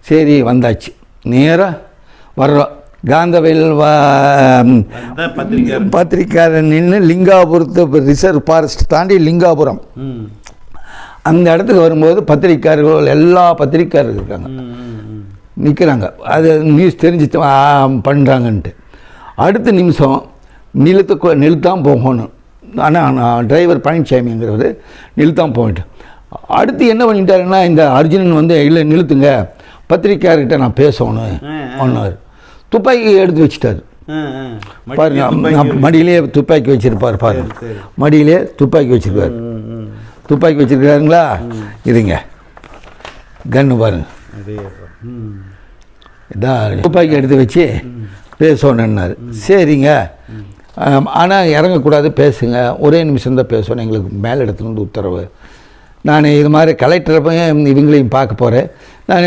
சரி வந்தாச்சு, நேராக வர்றோம். காந்தவேல் பத்திரிக்காரன் நின்று லிங்காபுரத்து ரிசர்வ் ஃபாரஸ்ட் தாண்டி லிங்காபுரம் அந்த இடத்துக்கு வரும்போது பத்திரிக்காரர்கள் எல்லா பத்திரிக்காரர்கள் இருக்காங்க, நிற்கிறாங்க. அது நியூஸ் தெரிஞ்சு பண்ணுறாங்கன்ட்டு. அடுத்த நிமிஷம் நிறுத்தான் போகணும். ஆனால் டிரைவர் பழனிசாமிங்கிறவர் நிறுத்தான் போயிட்டு அடுத்து என்ன பண்ணிட்டாருன்னா, இந்த அர்ஜுனன் வந்து இல்லை நிறுத்துங்க, பத்திரிக்கையார்கிட்ட நான் பேசணும் ஒன்றார். துப்பாக்கி எடுத்து வச்சுட்டார் பாருங்க, மடியிலே துப்பாக்கி வச்சுருப்பார் பாருங்க, மடியிலே துப்பாக்கி வச்சுருக்காரு. துப்பாக்கி வச்சுருக்காருங்களா, இதுங்க கன்று பாருங்க, இதான் துப்பாக்கி எடுத்து வச்சு பேசணுன்னாரு. சரிங்க, ஆனால் இறங்கக்கூடாது, பேசுங்க, ஒரே நிமிஷம்தான் பேசணும், எங்களுக்கு மேலிடத்துலேருந்து உத்தரவு. நான் இது மாதிரி கலெக்டரை போய் இவங்களையும் பார்க்க போகிறேன். நான்